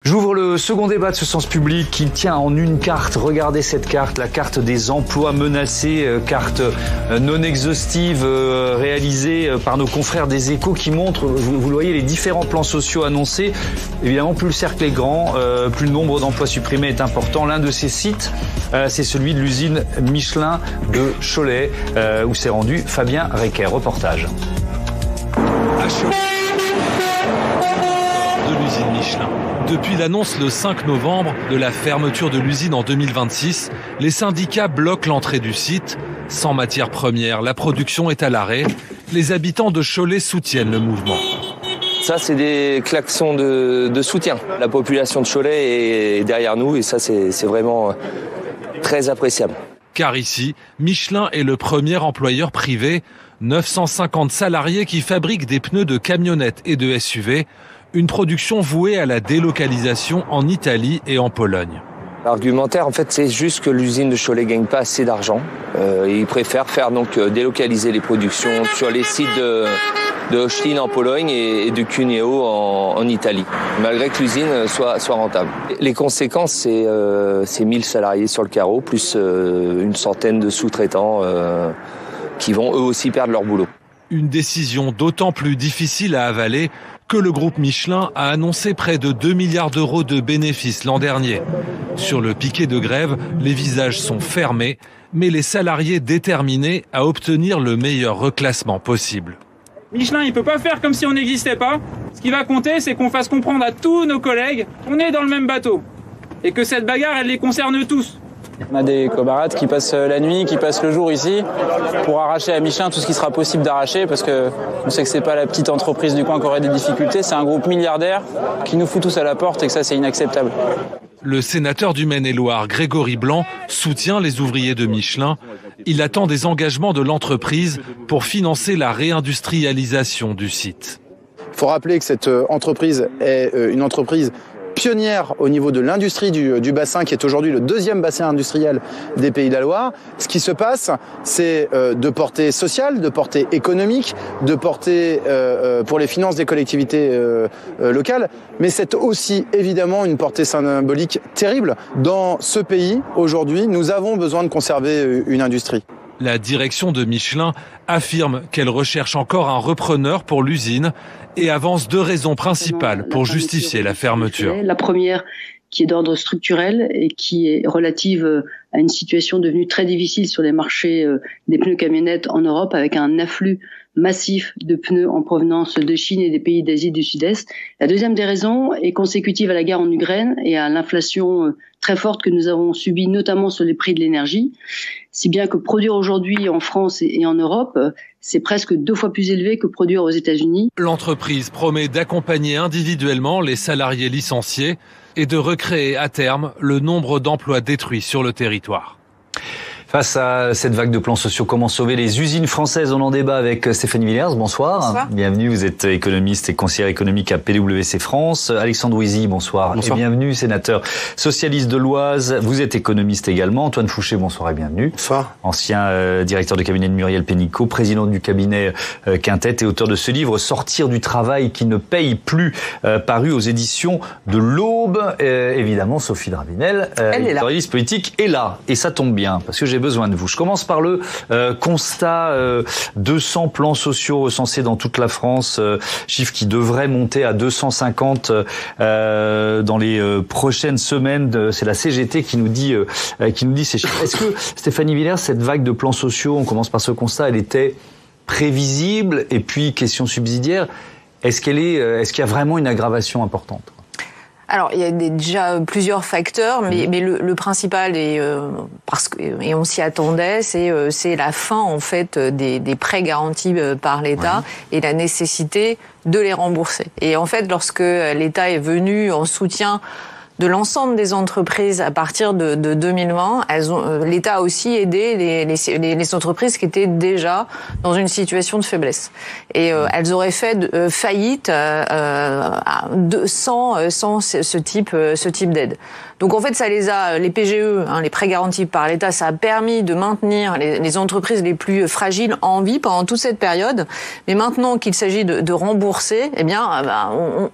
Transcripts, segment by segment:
J'ouvre le second débat de ce sens public qui tient en une carte. Regardez cette carte, la carte des emplois menacés, carte non exhaustive réalisée par nos confrères des Échos qui montre, vous le voyez, les différents plans sociaux annoncés. Évidemment, plus le cercle est grand, plus le nombre d'emplois supprimés est important. L'un de ces sites, c'est celui de l'usine Michelin de Cholet, où s'est rendu Fabien Recker. Reportage. De l'usine Michelin. Depuis l'annonce le 5 novembre de la fermeture de l'usine en 2026, les syndicats bloquent l'entrée du site. Sans matière première, la production est à l'arrêt. Les habitants de Cholet soutiennent le mouvement. Ça, c'est des klaxons de soutien. La population de Cholet est derrière nous et ça, c'est vraiment très appréciable. Car ici, Michelin est le premier employeur privé. 950 salariés qui fabriquent des pneus de camionnettes et de SUV. Une production vouée à la délocalisation en Italie et en Pologne. L'argumentaire, en fait, c'est juste que l'usine de Cholet gagne pas assez d'argent. Ils préfèrent faire donc délocaliser les productions sur les sites de Olsztyn en Pologne et de Cuneo en Italie, malgré que l'usine soit rentable. Les conséquences, c'est 1000 salariés sur le carreau, plus une centaine de sous-traitants qui vont eux aussi perdre leur boulot. Une décision d'autant plus difficile à avaler que le groupe Michelin a annoncé près de 2 milliards d'euros de bénéfices l'an dernier. Sur le piquet de grève, les visages sont fermés, mais les salariés déterminés à obtenir le meilleur reclassement possible. Michelin, il peut pas faire comme si on n'existait pas. Ce qui va compter, c'est qu'on fasse comprendre à tous nos collègues qu'on est dans le même bateau et que cette bagarre, elle les concerne tous. On a des camarades qui passent la nuit, qui passent le jour ici pour arracher à Michelin tout ce qui sera possible d'arracher parce que on sait que c'est pas la petite entreprise du coin qui aurait des difficultés, c'est un groupe milliardaire qui nous fout tous à la porte et que ça c'est inacceptable. Le sénateur du Maine-et-Loire, Grégory Blanc, soutient les ouvriers de Michelin. Il attend des engagements de l'entreprise pour financer la réindustrialisation du site. Il faut rappeler que cette entreprise est une entreprise pionnière au niveau de l'industrie du bassin, qui est aujourd'hui le deuxième bassin industriel des Pays de la Loire. Ce qui se passe, c'est de portée sociale, de portée économique, de portée pour les finances des collectivités locales, mais c'est aussi évidemment une portée symbolique terrible. Dans ce pays, aujourd'hui, nous avons besoin de conserver une industrie. La direction de Michelin affirme qu'elle recherche encore un repreneur pour l'usine et avance 2 raisons principales pour justifier la fermeture. La première, qui est d'ordre structurel et qui est relative à une situation devenue très difficile sur les marchés des pneus camionnettes en Europe, avec un afflux massif de pneus en provenance de Chine et des pays d'Asie du Sud-Est. La deuxième des raisons est consécutive à la guerre en Ukraine et à l'inflation très forte que nous avons subie, notamment sur les prix de l'énergie. Si bien que produire aujourd'hui en France et en Europe, c'est presque 2 fois plus élevé que produire aux États-Unis. L'entreprise promet d'accompagner individuellement les salariés licenciés et de recréer à terme le nombre d'emplois détruits sur le territoire. Face à cette vague de plans sociaux, comment sauver les usines françaises? On en débat avec Stéphanie Villers. Bonsoir. Bonsoir. Bienvenue, vous êtes économiste et conseillère économique à PwC France. Alexandre Ouizy, bonsoir. Bonsoir. Et bienvenue, sénateur socialiste de l'Oise. Vous êtes économiste également. Antoine Fouché, bonsoir et bienvenue. Bonsoir. Ancien directeur de cabinet de Muriel Pénicaud, président du cabinet Quintet et auteur de ce livre « Sortir du travail qui ne paye plus », paru aux éditions de l'Aube. Évidemment, Sophie Dravinel, éditorialiste politique, est là. Et ça tombe bien, parce que j'ai besoin de vous. Je commence par le constat 200 plans sociaux recensés dans toute la France, chiffre qui devrait monter à 250 dans les prochaines semaines. C'est la CGT qui nous dit ces chiffres. Est-ce que, Stéphanie Villers, cette vague de plans sociaux, on commence par ce constat, elle était prévisible? Et puis, question subsidiaire, est-ce qu'il y a vraiment une aggravation importante? Alors, il y a déjà plusieurs facteurs, mais le principal, et on s'y attendait, c'est la fin, en fait, des prêts garantis par l'État et la nécessité de les rembourser. Et en fait, lorsque l'État est venu en soutien de l'ensemble des entreprises à partir de 2020, l'État a aussi aidé les entreprises qui étaient déjà dans une situation de faiblesse. Et elles auraient fait faillite sans ce type d'aide. Donc en fait, ça les PGE, les prêts garantis par l'État, ça a permis de maintenir les entreprises les plus fragiles en vie pendant toute cette période. Mais maintenant qu'il s'agit de rembourser, eh bien,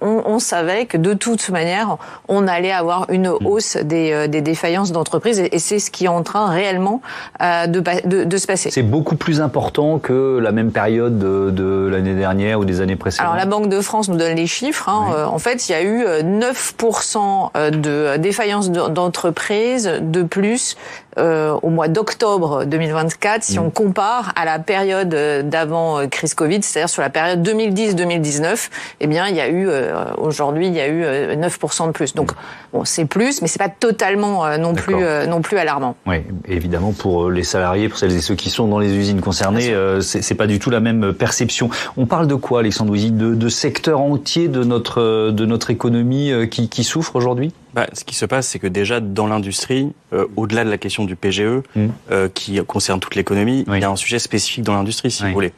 on savait que de toute manière, on allait avoir une hausse des défaillances d'entreprises, et c'est ce qui est en train réellement de se passer. C'est beaucoup plus important que la même période de l'année dernière ou des années précédentes. Alors la Banque de France nous donne les chiffres. Oui. En fait, il y a eu 9% de défaillances d'entreprises de plus au mois d'octobre 2024 si on compare à la période d'avant crise Covid, c'est-à-dire sur la période 2010-2019. Eh bien, il y a eu aujourd'hui, il y a eu 9% de plus. Donc bon, c'est plus, mais c'est pas totalement non plus alarmant. Oui, évidemment pour les salariés, pour celles et ceux qui sont dans les usines concernées, c'est pas du tout la même perception. On parle de quoi, Alexandre Houzy, de secteurs entiers de notre économie qui souffrent aujourd'hui? Ce qui se passe, c'est que déjà dans l'industrie, au-delà de la question du PGE, qui concerne toute l'économie, il y a un sujet spécifique dans l'industrie, si vous voulez.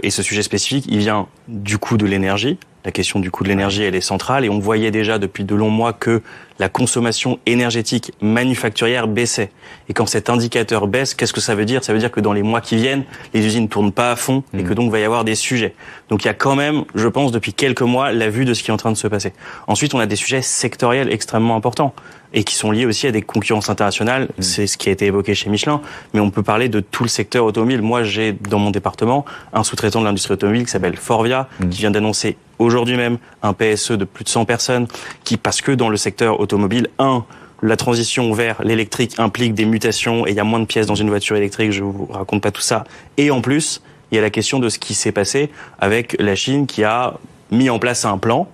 Et ce sujet spécifique, il vient du coût de l'énergie. La question du coût de l'énergie, elle est centrale, et on voyait déjà depuis de longs mois que la consommation énergétique manufacturière baissait. Et quand cet indicateur baisse, qu'est-ce que ça veut dire? Ça veut dire que dans les mois qui viennent, les usines ne tournent pas à fond et que donc il va y avoir des sujets. Donc il y a quand même, je pense, depuis quelques mois, la vue de ce qui est en train de se passer. Ensuite, on a des sujets sectoriels extrêmement importants et qui sont liés aussi à des concurrences internationales. C'est ce qui a été évoqué chez Michelin, mais on peut parler de tout le secteur automobile. Moi, j'ai dans mon département un sous-traitant de l'industrie automobile qui s'appelle Forvia, qui vient d'annoncer aujourd'hui même un PSE de plus de 100 personnes, parce que dans le secteur automobile, la transition vers l'électrique implique des mutations et il y a moins de pièces dans une voiture électrique, je vous raconte pas tout ça. Et en plus, il y a la question de ce qui s'est passé avec la Chine qui a mis en place un plan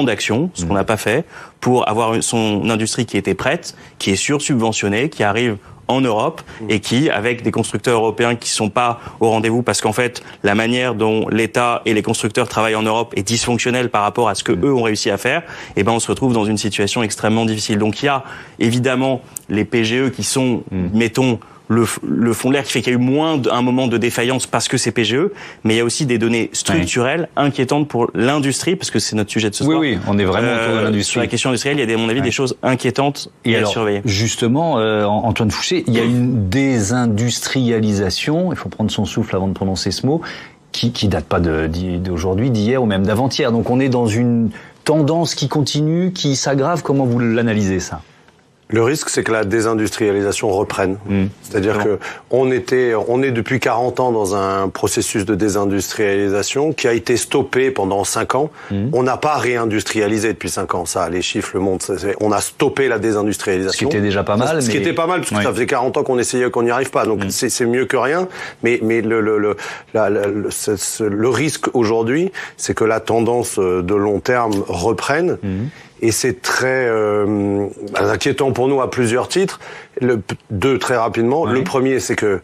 d'action, ce qu'on n'a pas fait, pour avoir son industrie qui était prête, qui est sursubventionnée, qui arrive en Europe et qui, avec des constructeurs européens qui sont pas au rendez-vous parce qu'en fait, la manière dont l'État et les constructeurs travaillent en Europe est dysfonctionnelle par rapport à ce que eux ont réussi à faire, et on se retrouve dans une situation extrêmement difficile. Donc il y a évidemment les PGE qui sont, mettons, le fond de l'air qui fait qu'il y a eu moins d'un moment de défaillance parce que c'est PGE, mais il y a aussi des données structurelles inquiétantes pour l'industrie, parce que c'est notre sujet de ce soir. Oui, on est vraiment autour de l'industrie. Sur la question industrielle, il y a, à mon avis, des choses inquiétantes à surveiller. Justement, Antoine Fouché, il y a une désindustrialisation, il faut prendre son souffle avant de prononcer ce mot, qui date pas d'aujourd'hui, d'hier ou même d'avant-hier. Donc on est dans une tendance qui continue, qui s'aggrave. Comment vous l'analysez, ça ? Le risque, c'est que la désindustrialisation reprenne. C'est-à-dire que on est depuis 40 ans dans un processus de désindustrialisation qui a été stoppé pendant 5 ans. On n'a pas réindustrialisé depuis 5 ans. Ça, les chiffres le montrent. On a stoppé la désindustrialisation. Ce qui était déjà pas mal. Ce qui était pas mal, parce que ça faisait 40 ans qu'on essayait, qu'on n'y arrive pas. Donc c'est mieux que rien. Mais le risque aujourd'hui, c'est que la tendance de long terme reprenne. Et c'est très inquiétant pour nous à plusieurs titres. Deux, très rapidement. Le premier, c'est que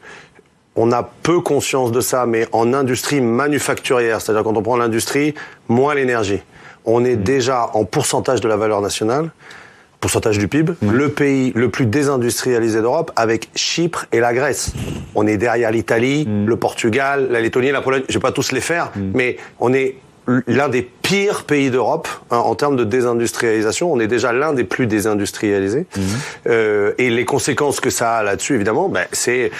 on a peu conscience de ça, mais en industrie manufacturière, c'est-à-dire quand on prend l'industrie, moins l'énergie. On est déjà en pourcentage de la valeur nationale, pourcentage du PIB, le pays le plus désindustrialisé d'Europe, avec Chypre et la Grèce. On est derrière l'Italie, le Portugal, la Lettonie, la Pologne. Je vais pas tous les faire, mais on est l'un des pires pays d'Europe en termes de désindustrialisation. On est déjà l'un des plus désindustrialisés. Et les conséquences que ça a là-dessus, évidemment, c'est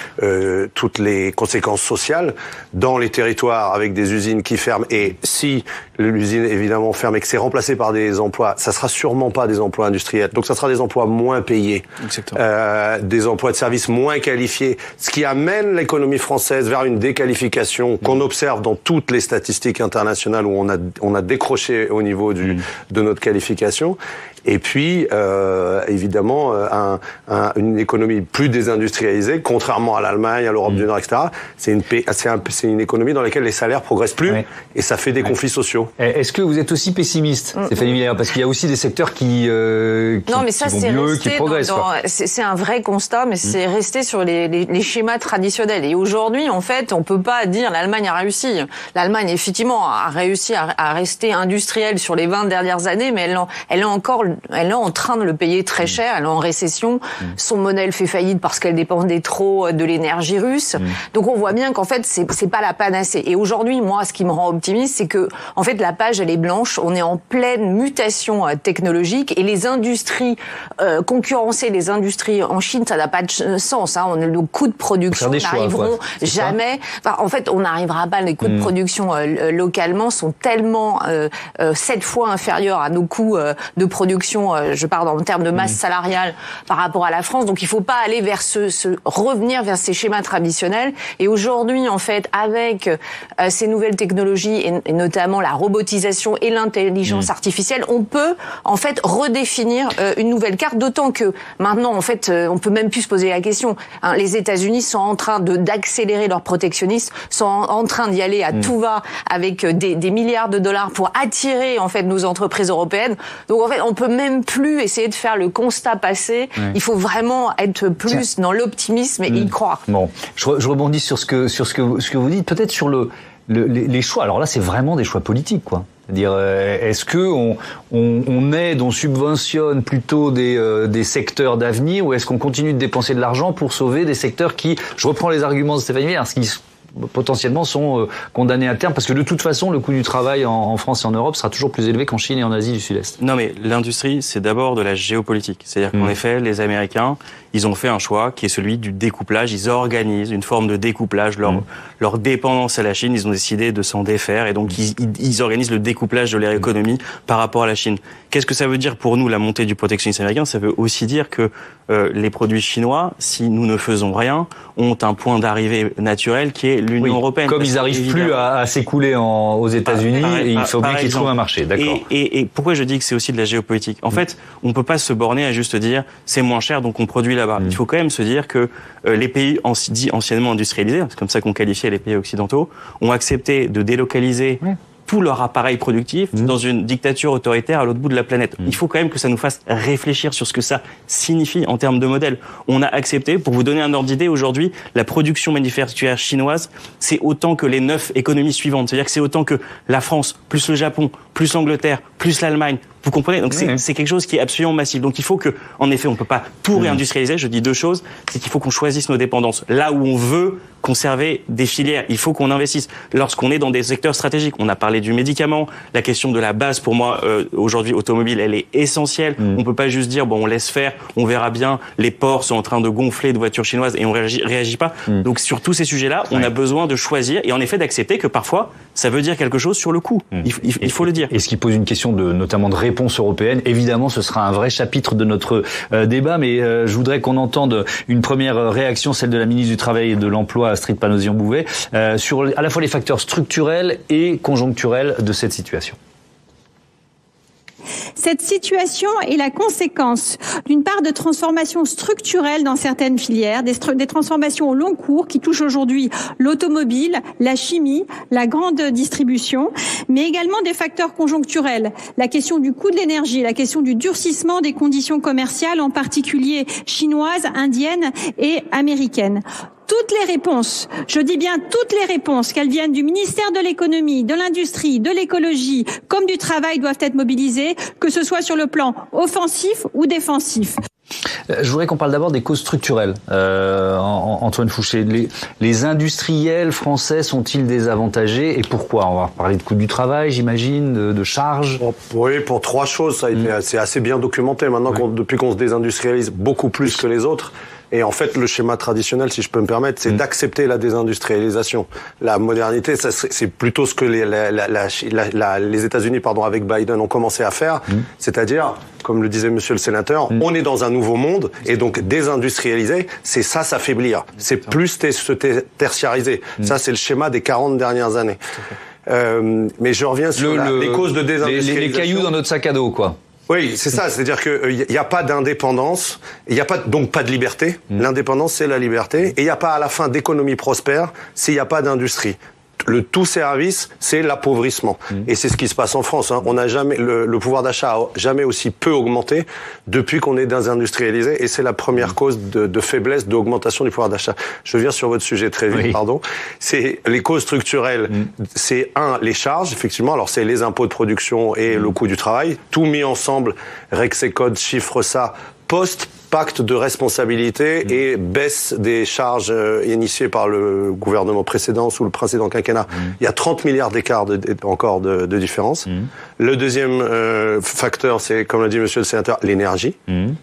toutes les conséquences sociales dans les territoires avec des usines qui ferment. Et si l'usine, évidemment, ferme et que c'est remplacé par des emplois, ça sera sûrement pas des emplois industriels. Donc ça sera des emplois moins payés, des emplois de services moins qualifiés, ce qui amène l'économie française vers une déqualification qu'on observe dans toutes les statistiques internationales où on a décroché au niveau de notre qualification. Et puis, évidemment, une économie plus désindustrialisée, contrairement à l'Allemagne, à l'Europe du Nord, etc. C'est une économie dans laquelle les salaires progressent plus, et ça fait des conflits sociaux. Est-ce que vous êtes aussi pessimiste, Stéphanie Villers, parce qu'il y a aussi des secteurs qui vont mieux, qui progressent. C'est un vrai constat, mais c'est resté sur les schémas traditionnels. Et aujourd'hui, en fait, on peut pas dire l'Allemagne a réussi. L'Allemagne, effectivement, a réussi à rester industrielle sur les 20 dernières années, mais elle est encore elle est en train de le payer très cher. Elle est en récession. Son modèle fait faillite parce qu'elle dépendait trop de l'énergie russe. Donc on voit bien qu'en fait c'est pas la panacée. Et aujourd'hui, moi, ce qui me rend optimiste, c'est que en fait la page elle est blanche. On est en pleine mutation technologique et les industries concurrencer les industries en Chine, ça n'a pas de sens. Hein. Le coût de production n'arriveront jamais. Enfin, en fait, on n'arrivera pas. Les coûts de production localement sont tellement 7 fois inférieurs à nos coûts de production. Je parle en termes de masse salariale par rapport à la France. Donc, il ne faut pas aller vers revenir vers ces schémas traditionnels. Et aujourd'hui, en fait, avec ces nouvelles technologies et notamment la robotisation et l'intelligence artificielle, on peut en fait redéfinir une nouvelle carte. D'autant que maintenant, en fait, on peut même plus se poser la question. Hein, les États-Unis sont en train d'accélérer leur protectionnisme, sont en train d'y aller à tout va avec des milliards de dollars pour attirer en fait nos entreprises européennes. Donc en fait, on peut même plus essayer de faire le constat passé. Il faut vraiment être plus dans l'optimisme et y croire. Bon, je rebondis sur ce que vous dites, peut-être sur les choix. Alors là, c'est vraiment des choix politiques, quoi. C'est-à-dire, est-ce que on aide, on subventionne plutôt des secteurs d'avenir, ou est-ce qu'on continue de dépenser de l'argent pour sauver des secteurs qui, je reprends les arguments de Stéphanie Meyer, qui potentiellement sont condamnés à terme, parce que de toute façon, le coût du travail en France et en Europe sera toujours plus élevé qu'en Chine et en Asie du Sud-Est. Non, mais l'industrie, c'est d'abord de la géopolitique. C'est-à-dire qu'en effet, les Américains, ils ont fait un choix qui est celui du découplage. Ils organisent une forme de découplage. Leur dépendance à la Chine, ils ont décidé de s'en défaire. Et donc, ils organisent le découplage de leur économie par rapport à la Chine. Qu'est-ce que ça veut dire pour nous, la montée du protectionnisme américain? Ça veut aussi dire que les produits chinois, si nous ne faisons rien, ont un point d'arrivée naturel qui est l'Union européenne. Comme ils n'arrivent plus à s'écouler aux États-Unis, il faut bien qu'ils trouvent un marché. D'accord. Et pourquoi je dis que c'est aussi de la géopolitique? En fait, on ne peut pas se borner à juste dire c'est moins cher, donc on produit là-bas. Il faut quand même se dire que les pays dits anciennement industrialisés, c'est comme ça qu'on qualifiait les pays occidentaux, ont accepté de délocaliser tout leur appareil productif dans une dictature autoritaire à l'autre bout de la planète. Il faut quand même que ça nous fasse réfléchir sur ce que ça signifie en termes de modèle. On a accepté, pour vous donner un ordre d'idée, aujourd'hui, la production manufacturière chinoise, c'est autant que les 9 économies suivantes. C'est-à-dire que c'est autant que la France, plus le Japon, plus l'Angleterre, plus l'Allemagne. Vous comprenez? Donc c'est quelque chose qui est absolument massif. Donc il faut que, en effet, on ne peut pas tout réindustrialiser. Je dis 2 choses. C'est qu'il faut qu'on choisisse nos dépendances. Là où on veut conserver des filières, il faut qu'on investisse. Lorsqu'on est dans des secteurs stratégiques, on a parlé du médicament, la question de la base, pour moi, aujourd'hui, automobile, elle est essentielle. On peut pas juste dire, bon, on laisse faire, on verra bien, les ports sont en train de gonfler de voitures chinoises et on réagit pas. Donc sur tous ces sujets-là, on a besoin de choisir et en effet d'accepter que parfois, ça veut dire quelque chose sur le coût. Il faut le dire. Et ce qui pose une question notamment de réponse européenne. Évidemment, ce sera un vrai chapitre de notre débat, mais je voudrais qu'on entende une première réaction, celle de la ministre du Travail et de l'Emploi, Astrid Panosyan-Bouvet, sur à la fois les facteurs structurels et conjoncturels de cette situation. Cette situation est la conséquence d'une part de transformations structurelles dans certaines filières, des transformations au long cours qui touchent aujourd'hui l'automobile, la chimie, la grande distribution, mais également des facteurs conjoncturels. La question du coût de l'énergie, la question du durcissement des conditions commerciales, en particulier chinoises, indiennes et américaines. Toutes les réponses, je dis bien toutes les réponses, qu'elles viennent du ministère de l'économie, de l'industrie, de l'écologie, comme du travail, doivent être mobilisées, que ce soit sur le plan offensif ou défensif. Je voudrais qu'on parle d'abord des causes structurelles. Antoine Fouché, les industriels français sont-ils désavantagés et pourquoi? On va parler de coût du travail, j'imagine, de charges. Oui, pour 3 choses, ça a été c'est assez bien documenté. Maintenant, depuis qu'on se désindustrialise beaucoup plus que les autres. Et en fait, le schéma traditionnel, si je peux me permettre, c'est d'accepter la désindustrialisation. La modernité, c'est plutôt ce que les États-Unis, avec Biden, ont commencé à faire. C'est-à-dire, comme le disait Monsieur le Sénateur, on est dans un nouveau monde, et donc désindustrialiser, c'est ça s'affaiblir. C'est plus se tertiariser. Ça, c'est le schéma des 40 dernières années. Mais je reviens sur les causes de désindustrialisation. Les cailloux dans notre sac à dos, quoi. Oui, c'est ça. C'est-à-dire qu'il n'y a pas d'indépendance, il n'y a donc pas de liberté. L'indépendance, c'est la liberté. Et il n'y a pas à la fin d'économie prospère s'il n'y a pas d'industrie. le tout service, c'est l'appauvrissement. Et c'est ce qui se passe en France. Hein. On n'a jamais le pouvoir d'achat a jamais aussi peu augmenté depuis qu'on est désindustrialisé, et c'est la première cause de faiblesse, d'augmentation du pouvoir d'achat. Je viens sur votre sujet très vite, pardon. C'est les causes structurelles. C'est les charges, effectivement. Alors c'est les impôts de production et le coût du travail, tout mis ensemble. Rexecode chiffre ça post-pacte de responsabilité et baisse des charges initiées par le gouvernement précédent sous le précédent quinquennat. Il y a 30 milliards d'écart encore de différence. Le deuxième facteur, c'est, comme l'a dit monsieur le sénateur, l'énergie.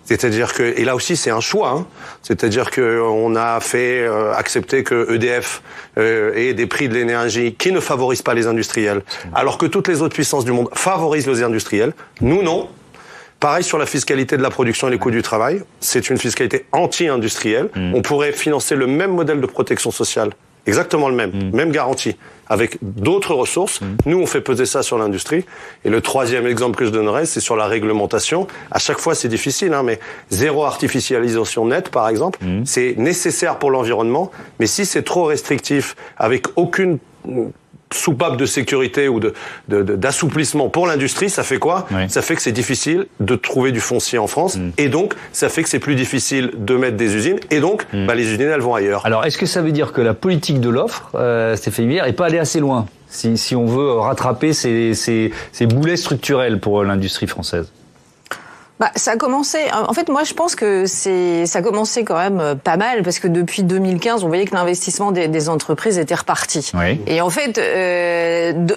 C'est-à-dire que, et là aussi c'est un choix, hein. C'est-à-dire que on a fait accepter que EDF ait des prix de l'énergie qui ne favorisent pas les industriels, alors que toutes les autres puissances du monde favorisent les industriels. Nous, non. Pareil sur la fiscalité de la production et les coûts du travail. C'est une fiscalité anti-industrielle. On pourrait financer le même modèle de protection sociale, exactement le même, même garantie, avec d'autres ressources. Nous, on fait peser ça sur l'industrie. Et le troisième exemple que je donnerais, c'est sur la réglementation. À chaque fois, c'est difficile, hein, mais zéro artificialisation nette, par exemple, c'est nécessaire pour l'environnement. Mais si c'est trop restrictif, avec aucune soupape de sécurité ou d'assouplissement pour l'industrie, ça fait quoi? Ça fait que c'est difficile de trouver du foncier en France, et donc ça fait que c'est plus difficile de mettre des usines, et donc les usines elles vont ailleurs. Alors est-ce que ça veut dire que la politique de l'offre, Stéphanie Miller, n'est pas allée assez loin si on veut rattraper ces boulets structurels pour l'industrie française? Ça a commencé. En fait, moi, je pense que ça a commencé quand même pas mal, parce que depuis 2015, on voyait que l'investissement des entreprises était reparti. Et en fait,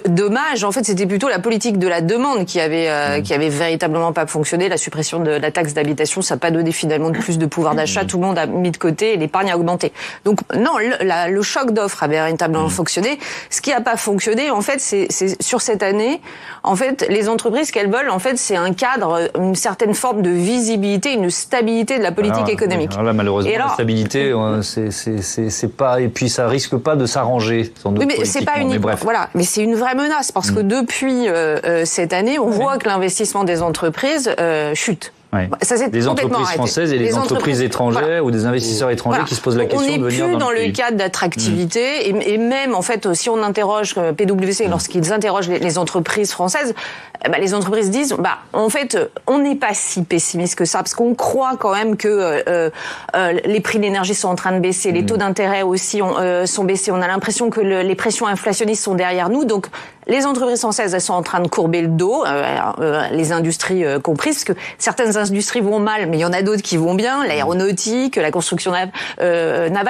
dommage. En fait, c'était plutôt la politique de la demande qui avait véritablement pas fonctionné. La suppression de la taxe d'habitation, ça n'a pas donné finalement de plus de pouvoir d'achat. Tout le monde a mis de côté et l'épargne a augmenté. Donc non, le choc d'offres a véritablement fonctionné. Ce qui n'a pas fonctionné, en fait, c'est sur cette année. En fait, les entreprises, ce qu'elles veulent, en fait, c'est un cadre, une certaine forme de visibilité, une stabilité de la politique économique. Alors là, malheureusement, la stabilité, c'est pas, et puis ça risque pas de s'arranger. Oui, mais c'est pas uniquement. Voilà, mais c'est une vraie menace, parce que depuis cette année, on voit que l'investissement des entreprises chute. Ça, des entreprises françaises et des entreprises étrangères ou des investisseurs étrangers qui se posent la question de venir on n'est plus dans le cadre d'attractivité et même en fait si on interroge PwC lorsqu'ils interrogent les entreprises françaises, les entreprises disent en fait on n'est pas si pessimiste que ça, parce qu'on croit quand même que les prix de l'énergie sont en train de baisser, les taux d'intérêt aussi sont baissés, on a l'impression que les pressions inflationnistes sont derrière nous, donc les entreprises françaises, elles sont en train de courber le dos, les industries comprises, parce que certaines industries vont mal, mais il y en a d'autres qui vont bien, l'aéronautique, la construction navale,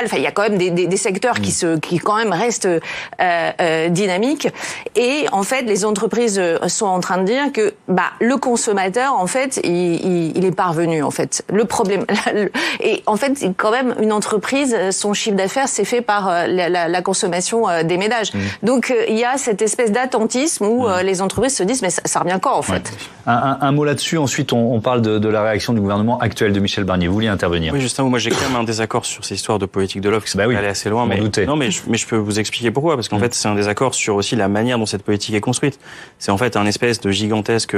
enfin il y a quand même des secteurs qui quand même restent dynamiques. Et en fait, les entreprises sont en train de dire que le consommateur, en fait, il est parvenu, en fait. Le problème, et en fait, quand même, une entreprise, son chiffre d'affaires, c'est fait par la consommation des ménages. Donc il y a cette espèce d'attentisme où les entreprises se disent mais ça revient quand en fait. Un mot là-dessus, ensuite on parle de la réaction du gouvernement actuel de Michel Barnier. Vous vouliez intervenir? Oui, justement, moi j'ai quand même un désaccord sur ces histoires de politique de l'offre qui sont allées assez loin. Mais je peux vous expliquer pourquoi, parce qu'en fait c'est un désaccord sur aussi la manière dont cette politique est construite. C'est en fait un espèce de gigantesque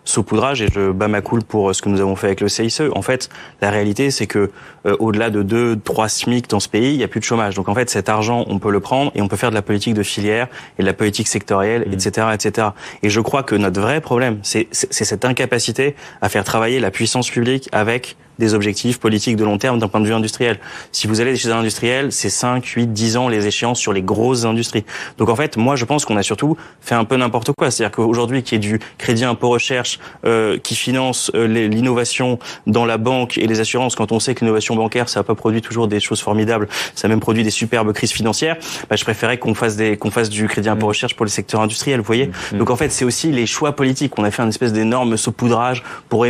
saupoudrage, et je bats ma coule pour ce que nous avons fait avec le CICE. En fait, la réalité c'est que au-delà de 2-3 SMIC dans ce pays, il n'y a plus de chômage. Donc en fait cet argent, on peut le prendre et on peut faire de la politique de filière et de la politique sectorielle, etc., etc. Et je crois que notre vrai problème, c'est cette incapacité à faire travailler la puissance publique avec des objectifs politiques de long terme d'un point de vue industriel. Si vous allez chez un industriel, c'est 5, 8, 10 ans les échéances sur les grosses industries. Donc en fait, moi je pense qu'on a surtout fait un peu n'importe quoi. C'est-à-dire qu'aujourd'hui, qu'il y ait du crédit impôt recherche qui finance l'innovation dans la banque et les assurances, quand on sait que l'innovation bancaire, ça n'a pas produit toujours des choses formidables, ça a même produit des superbes crises financières, je préférais qu'on fasse du crédit impôt recherche pour le secteur industriel, vous voyez. Donc en fait, c'est aussi les choix politiques. On a fait un espèce d'énorme saupoudrage pour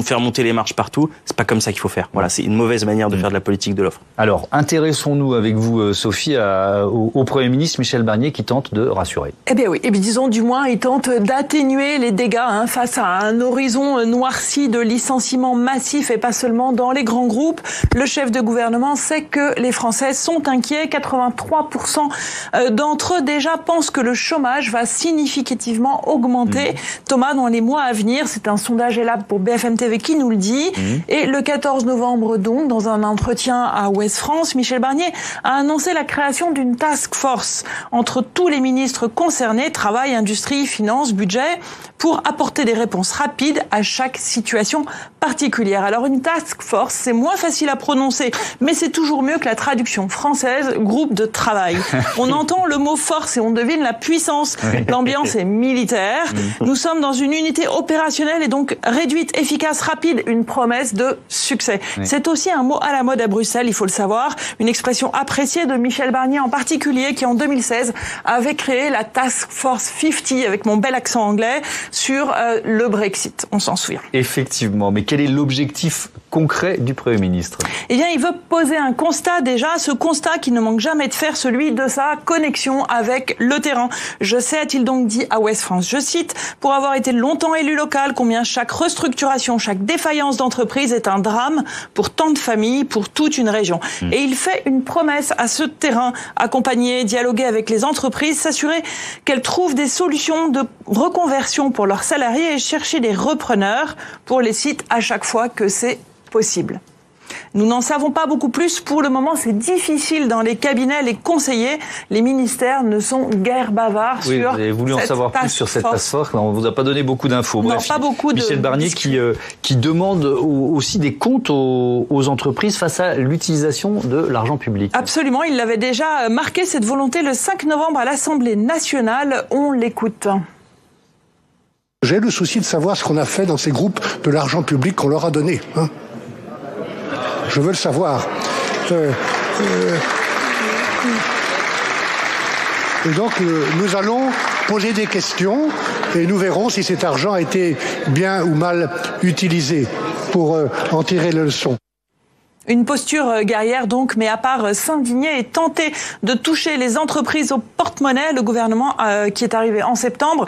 faire monter les marges partout. C'est pas comme ça qu'il faut faire. Voilà, c'est une mauvaise manière de faire de la politique de l'offre. Alors, intéressons-nous avec vous, Sophie, au Premier ministre Michel Barnier qui tente de rassurer. Eh bien oui, disons du moins, il tente d'atténuer les dégâts face à un horizon noirci de licenciements massifs et pas seulement dans les grands groupes. Le chef de gouvernement sait que les Français sont inquiets. 83% d'entre eux déjà pensent que le chômage va significativement augmenter. Thomas, dans les mois à venir, c'est un sondage ELAB pour BFM TV qui nous le dit. Et le 14 novembre donc, dans un entretien à Ouest France, Michel Barnier a annoncé la création d'une task force entre tous les ministres concernés, travail, industrie, finances, budget, pour apporter des réponses rapides à chaque situation particulière. Alors une task force, c'est moins facile à prononcer, mais c'est toujours mieux que la traduction française, groupe de travail. On entend le mot force et on devine la puissance. L'ambiance est militaire. Nous sommes dans une unité opérationnelle et donc réduite, efficace, rapide, une promesse de succès. C'est aussi un mot à la mode à Bruxelles, il faut le savoir, une expression appréciée de Michel Barnier en particulier, qui en 2016 avait créé la Task Force 50, avec mon bel accent anglais, sur le Brexit, on s'en souvient. Effectivement, mais quel est l'objectif concret du Premier ministre? Eh bien, il veut poser un constat déjà, ce constat qui ne manque jamais de faire, celui de sa connexion avec le terrain. Je sais, a-t-il donc dit à Ouest France, je cite, « Pour avoir été longtemps élu local, combien chaque restructuration, chaque défaillance d'entreprise est un drame pour tant de familles, pour toute une région. » Et il fait une promesse à ce terrain, accompagner, dialoguer avec les entreprises, s'assurer qu'elles trouvent des solutions de reconversion pour leurs salariés et chercher des repreneurs pour les sites à chaque fois que c'est possible. Nous n'en savons pas beaucoup plus. Pour le moment, c'est difficile dans les cabinets, les conseillers. Les ministères ne sont guère bavards sur cette task force. Vous avez voulu en savoir plus sur cette task force. On ne vous a pas donné beaucoup d'infos. Non, pas beaucoup. Michel Barnier qui demande aussi des comptes aux entreprises face à l'utilisation de l'argent public. Absolument. Il l'avait déjà marqué, cette volonté, le 5 novembre à l'Assemblée nationale. On l'écoute. J'ai le souci de savoir ce qu'on a fait dans ces groupes de l'argent public qu'on leur a donné. Je veux le savoir. Et donc, nous allons poser des questions et nous verrons si cet argent a été bien ou mal utilisé pour en tirer les leçons. Une posture guerrière donc, mais à part s'indigner et tenter de toucher les entreprises au porte-monnaie, le gouvernement qui est arrivé en septembre,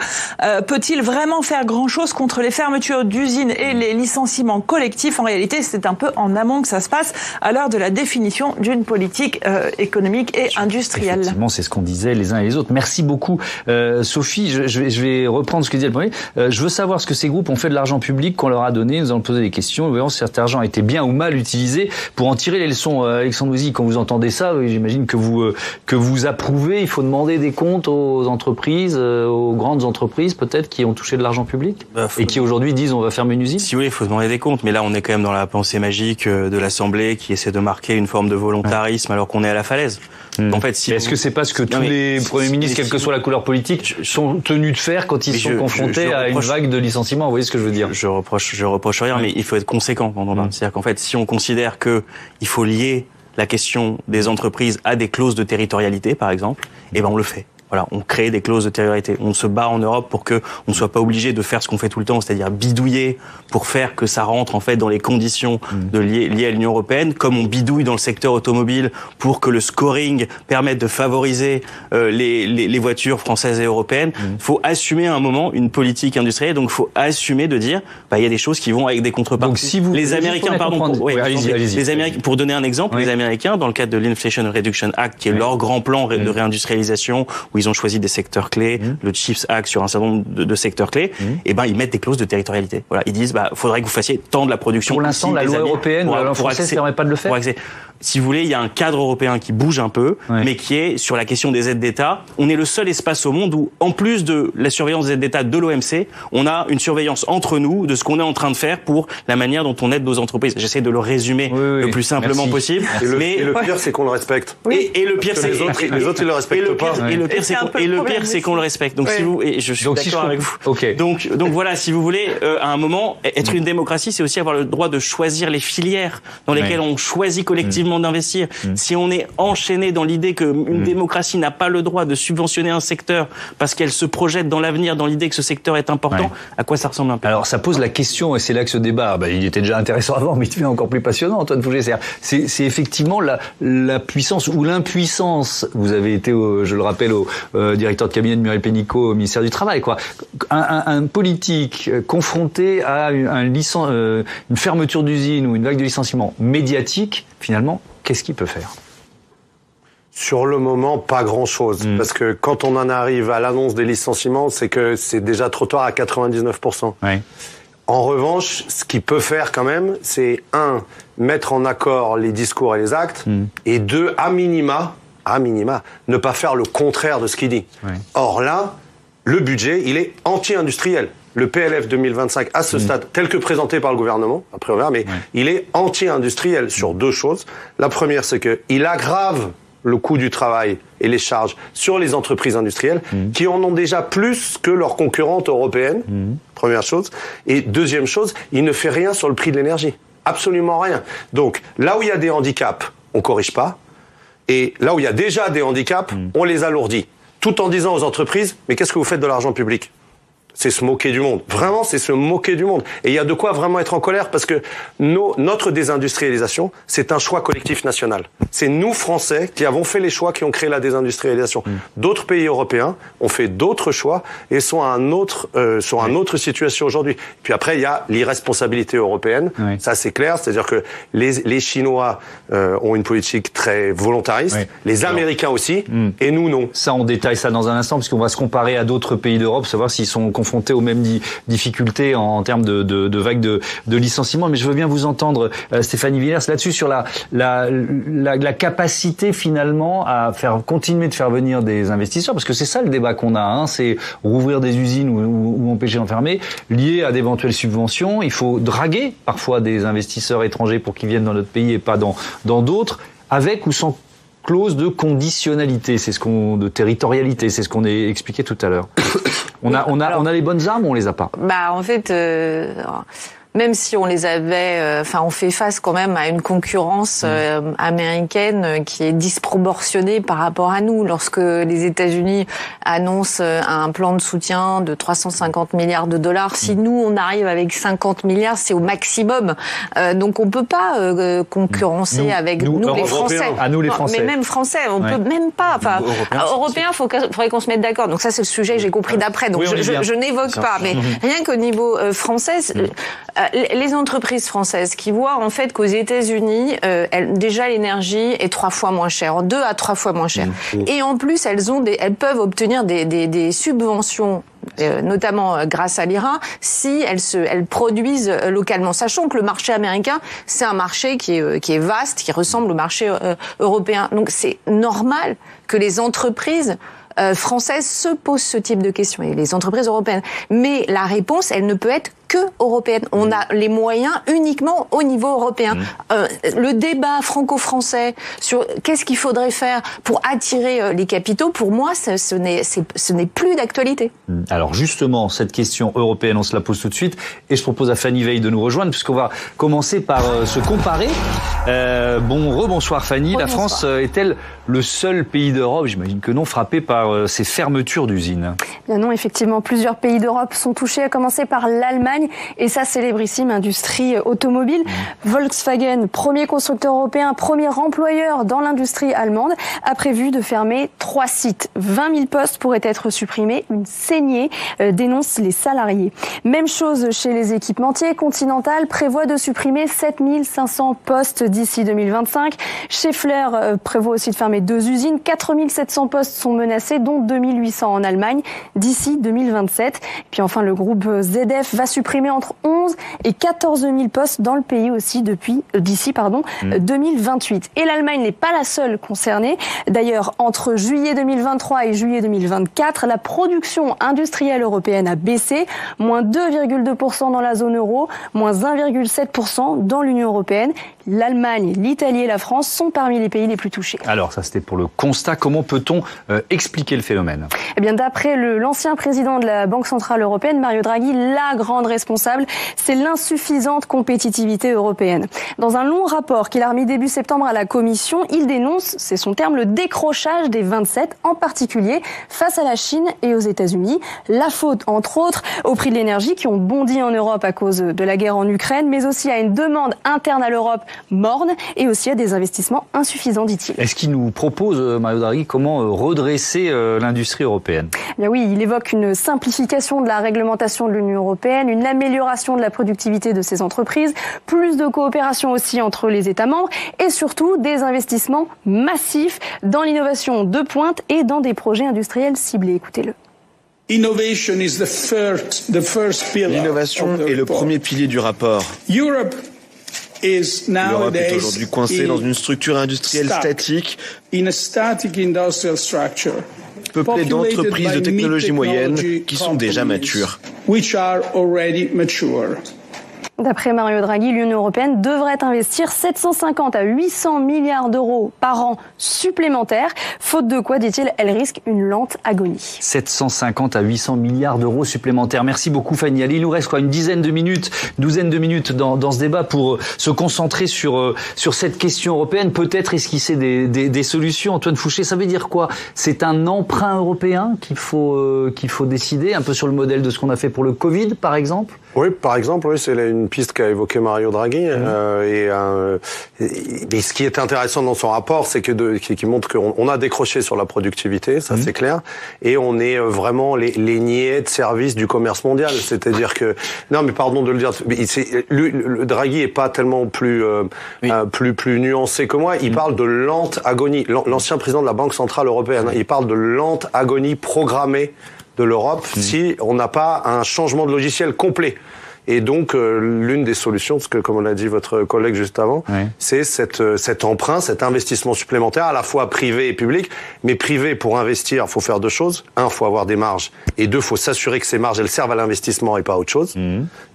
peut-il vraiment faire grand-chose contre les fermetures d'usines et les licenciements collectifs? En réalité, c'est un peu en amont que ça se passe à l'heure de la définition d'une politique économique et industrielle. Effectivement, c'est ce qu'on disait les uns et les autres. Merci beaucoup, Sophie. Je vais reprendre ce que disait le premier. Je veux savoir ce que ces groupes ont fait de l'argent public qu'on leur a donné. Nous allons poser des questions. Nous verrons si cet argent a été bien ou mal utilisé. Pour en tirer les leçons, Alexandre Ouzy, quand vous entendez ça, j'imagine que vous approuvez. Il faut demander des comptes aux entreprises, aux grandes entreprises peut-être qui ont touché de l'argent public et qui aujourd'hui disent on va fermer une usine. Si oui, il faut demander des comptes, mais là on est quand même dans la pensée magique de l'Assemblée qui essaie de marquer une forme de volontarisme alors qu'on est à la falaise. En fait, est-ce que c'est pas ce que tous les premiers ministres, quelle que soit la couleur politique, sont tenus de faire quand ils sont confrontés à une vague de licenciements? Vous voyez ce que je veux dire? Je reproche rien, mais il faut être conséquent quand on parle. C'est-à-dire qu'en fait, si on considère que il faut lier la question des entreprises à des clauses de territorialité, par exemple, eh ben on le fait. Voilà, on crée des clauses de territorialité. On se bat en Europe pour que on ne soit pas obligé de faire ce qu'on fait tout le temps, c'est-à-dire bidouiller pour faire que ça rentre en fait dans les conditions liées à l'Union européenne, comme on bidouille dans le secteur automobile pour que le scoring permette de favoriser les voitures françaises et européennes. Faut assumer à un moment une politique industrielle, donc faut assumer de dire il y a des choses qui vont avec des contreparties. Donc si vous les Américains, allez-y. Les Américains, pour donner un exemple, les Américains dans le cadre de l'Inflation Reduction Act, qui est leur grand plan de réindustrialisation, où ils ont choisi des secteurs clés, le CHIPS Act sur un certain nombre de secteurs clés, et ils mettent des clauses de territorialité. Voilà, ils disent faudrait que vous fassiez tant de la production. Pour l'instant, la loi européenne, la loi française ne permet pas de le faire. Si vous voulez, il y a un cadre européen qui bouge un peu, mais qui est sur la question des aides d'État. On est le seul espace au monde où, en plus de la surveillance des aides d'État de l'OMC, on a une surveillance entre nous de ce qu'on est en train de faire pour la manière dont on aide nos entreprises. J'essaie de le résumer le plus simplement possible. Et le pire, c'est qu'on le respecte. Et le pire, c'est que les autres, ils le respectent pas. Et le pire, c'est qu'on le respecte. Donc si vous, et je suis d'accord avec vous. Okay. Donc voilà, si vous voulez, à un moment, être une démocratie, c'est aussi avoir le droit de choisir les filières dans lesquelles on choisit collectivement d'investir. Si on est enchaîné dans l'idée qu'une démocratie n'a pas le droit de subventionner un secteur parce qu'elle se projette dans l'avenir, dans l'idée que ce secteur est important, à quoi ça ressemble un peu? Alors ça pose la question, et c'est là que ce débat, il était déjà intéressant avant, mais il devient encore plus passionnant, Antoine Fouché. C'est effectivement la puissance ou l'impuissance. Vous avez été, je le rappelle, au directeur de cabinet de Muriel Pénicaud au ministère du Travail, quoi. Un politique confronté à une fermeture d'usine ou une vague de licenciement médiatique, finalement, qu'est-ce qu'il peut faire? Sur le moment, pas grand-chose. Parce que quand on en arrive à l'annonce des licenciements, c'est que c'est déjà trop tard à 99%. En revanche, ce qu'il peut faire quand même, c'est mettre en accord les discours et les actes, et 2, à minima, ne pas faire le contraire de ce qu'il dit. Ouais. Or là, le budget, il est anti-industriel. Le PLF 2025, à ce stade, tel que présenté par le gouvernement, après on verra, mais il est anti-industriel sur 2 choses. La première, c'est qu'il aggrave le coût du travail et les charges sur les entreprises industrielles qui en ont déjà plus que leurs concurrentes européennes, première chose. Et deuxième chose, il ne fait rien sur le prix de l'énergie. Absolument rien. Donc, là où il y a des handicaps, on corrige pas. Et là où il y a déjà des handicaps, on les alourdit. Tout en disant aux entreprises, mais qu'est-ce que vous faites de l'argent public ? C'est se moquer du monde. Vraiment, c'est se moquer du monde. Et il y a de quoi vraiment être en colère parce que notre désindustrialisation, c'est un choix collectif national. C'est nous, Français, qui avons fait les choix qui ont créé la désindustrialisation. D'autres pays européens ont fait d'autres choix et sont à une autre situation aujourd'hui. Puis après, il y a l'irresponsabilité européenne. Oui. Ça, c'est clair. C'est-à-dire que les Chinois ont une politique très volontariste. Oui. Les Américains aussi. Et nous, non. Ça, on détaille ça dans un instant parce qu'on va se comparer à d'autres pays d'Europe, savoir s'ils sont confrontés aux mêmes difficultés en termes de vagues de licenciements. Mais je veux bien vous entendre, Stéphanie Villers, là-dessus sur la capacité finalement à continuer de faire venir des investisseurs, parce que c'est ça le débat qu'on a, c'est rouvrir des usines ou empêcher d'enfermer, lié à d'éventuelles subventions. Il faut draguer parfois des investisseurs étrangers pour qu'ils viennent dans notre pays et pas dans d'autres, avec ou sans clause de conditionnalité, de territorialité, c'est ce qu'on a expliqué tout à l'heure. On a les bonnes armes ou on les a pas? En fait, même si on les avait, on fait face quand même à une concurrence américaine qui est disproportionnée par rapport à nous. Lorsque les États-Unis annoncent un plan de soutien de 350 milliards de dollars, si nous on arrive avec 50 milliards, c'est au maximum. Donc on peut pas concurrencer avec nous les Français. À nous les Français. Mais même Français, on peut même pas. Européens, faudrait qu'on se mette d'accord. Donc ça c'est le sujet que j'ai compris d'après. Donc je n'évoque pas. Mais rien qu'au niveau français. Les entreprises françaises qui voient en fait qu'aux États-Unis, déjà l'énergie est 3 fois moins chère, 2 à 3 fois moins chère, et en plus elles peuvent obtenir des subventions. Notamment grâce à l'IRA, si elles produisent localement. Sachant que le marché américain, c'est un marché qui est vaste, qui ressemble au marché européen. Donc c'est normal que les entreprises françaises se posent ce type de questions, et les entreprises européennes. Mais la réponse, elle ne peut être que européenne. On a les moyens uniquement au niveau européen. Le débat franco-français sur qu'est-ce qu'il faudrait faire pour attirer les capitaux, pour moi, ce n'est plus d'actualité. Alors justement, cette question européenne, on se la pose tout de suite, et je propose à Fanny Veil de nous rejoindre, puisqu'on va commencer par se comparer. Rebonsoir Fanny. La France est-elle le seul pays d'Europe, j'imagine que non, frappé par ces fermetures d'usines? Bien non, effectivement, plusieurs pays d'Europe sont touchés, à commencer par l'Allemagne et sa célébrissime industrie automobile. Volkswagen, premier constructeur européen, premier employeur dans l'industrie allemande, a prévu de fermer 3 sites. 20 000 postes pourraient être supprimés. Une saignée, dénoncent les salariés. Même chose chez les équipementiers. Continental prévoit de supprimer 7 500 postes d'ici 2025. Schaeffler prévoit aussi de fermer 2 usines. 4 700 postes sont menacés, dont 2 800 en Allemagne d'ici 2027. Et puis enfin, le groupe ZF va supprimer entre 11 et 14 000 postes dans le pays aussi d'ici 2028. Et l'Allemagne n'est pas la seule concernée. D'ailleurs, entre juillet 2023 et juillet 2024, la production industrielle européenne a baissé, moins 2,2% dans la zone euro, moins 1,7% dans l'Union européenne. L'Allemagne, l'Italie et la France sont parmi les pays les plus touchés. Alors, ça c'était pour le constat. Comment peut-on expliquer le phénomène? Eh bien, d'après l'ancien président de la Banque Centrale Européenne, Mario Draghi, la grande responsable, c'est l'insuffisante compétitivité européenne. Dans un long rapport qu'il a remis début septembre à la Commission, il dénonce, c'est son terme, le décrochage des 27, en particulier face à la Chine et aux États-Unis. La faute, entre autres, aux prix de l'énergie qui ont bondi en Europe à cause de la guerre en Ukraine, mais aussi à une demande interne à l'Europe morne et aussi à des investissements insuffisants, dit-il. Est-ce qu'il nous propose, Mario Draghi, comment redresser l'industrie européenne? Bien oui, il évoque une simplification de la réglementation de l'Union européenne, une amélioration de la productivité de ces entreprises, plus de coopération aussi entre les États membres et surtout des investissements massifs dans l'innovation de pointe et dans des projets industriels ciblés. Écoutez-le. L'innovation est le premier pilier du rapport. L'Europe est aujourd'hui coincée dans une structure industrielle statique, peuplée d'entreprises de technologie moyenne qui sont déjà matures. D'après Mario Draghi, l'Union européenne devrait investir 750 à 800 milliards d'euros par an supplémentaires, faute de quoi, dit-il, elle risque une lente agonie. 750 à 800 milliards d'euros supplémentaires. Merci beaucoup Fanny. Allez, il nous reste une douzaine de minutes dans ce débat pour se concentrer sur cette question européenne, peut-être esquisser des solutions. Antoine Fouché, ça veut dire quoi? C'est un emprunt européen qu'il faut décider, un peu sur le modèle de ce qu'on a fait pour le Covid, par exemple? Oui, par exemple, oui, c'est une piste qu'a évoqué Mario Draghi. Et ce qui est intéressant dans son rapport, c'est qui montre qu'on a décroché sur la productivité, ça c'est clair, et on est vraiment les niais de service du commerce mondial. C'est-à-dire que, non, mais pardon de le dire, le Draghi est pas tellement plus nuancé que moi. Il parle de lente agonie. L'ancien président de la Banque centrale européenne, il parle de lente agonie programmée de l'Europe si on n'a pas un changement de logiciel complet. Et donc, l'une des solutions, parce que comme on l'a dit votre collègue juste avant, c'est cet emprunt, cet investissement supplémentaire, à la fois privé et public. Mais privé, pour investir, il faut faire deux choses. Un, il faut avoir des marges. Et deux, il faut s'assurer que ces marges, elles servent à l'investissement et pas à autre chose.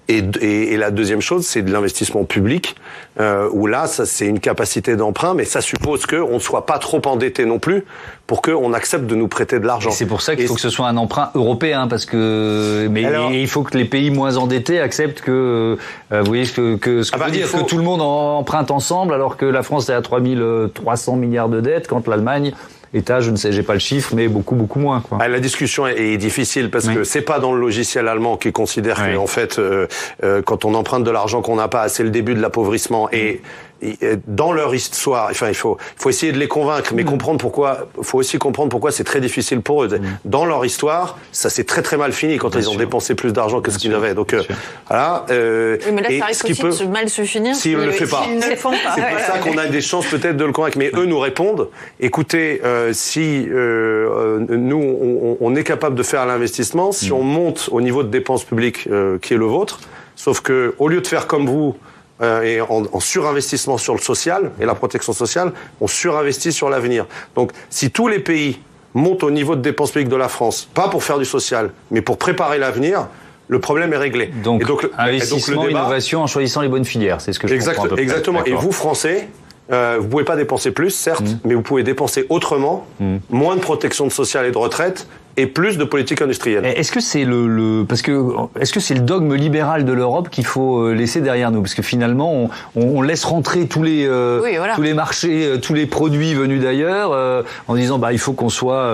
Et la deuxième chose, c'est de l'investissement public, où là, ça, c'est une capacité d'emprunt, mais ça suppose qu'on ne soit pas trop endetté non plus pour qu'on accepte de nous prêter de l'argent. Et c'est pour ça qu'il faut que ce soit un emprunt européen, parce que il faut que les pays moins endettés acceptent que vous voyez ce que veut dire que tout le monde emprunte ensemble, alors que la France est à 3300 milliards de dettes, quand l'Allemagne État, je ne sais, j'ai pas le chiffre, mais beaucoup moins, quoi. La discussion est difficile parce que c'est pas dans le logiciel allemand qui considère que, en fait, quand on emprunte de l'argent qu'on n'a pas, c'est le début de l'appauvrissement. Et dans leur histoire, enfin, il faut essayer de les convaincre, mais faut aussi comprendre pourquoi c'est très difficile pour eux. Dans leur histoire, ça s'est très très mal fini quand ils ont dépensé plus d'argent que ce qu'ils avaient. Donc, voilà. Oui, mais là, ça risque aussi de mal se finir s'ils ne le font pas. C'est pour ça qu'on a des chances peut-être de le convaincre. Mais eux nous répondent, écoutez, si nous, on est capable de faire l'investissement, si on monte au niveau de dépenses publiques qui est le vôtre, sauf que au lieu de faire comme vous, et en surinvestissement sur le social et la protection sociale, on surinvestit sur l'avenir. Donc, si tous les pays montent au niveau de dépenses publiques de la France, pas pour faire du social, mais pour préparer l'avenir, le problème est réglé. Donc, investissement, innovation en choisissant les bonnes filières, c'est ce que je comprends à peu près. Exactement. Et vous, Français, vous pouvez pas dépenser plus, certes, mais vous pouvez dépenser autrement, moins de protection sociale et de retraite, et plus de politique industrielle. Est-ce que c'est est-ce que c'est le dogme libéral de l'Europe qu'il faut laisser derrière nous? Parce que finalement, on laisse rentrer tous les marchés, tous les produits venus d'ailleurs, en disant il faut qu'on soit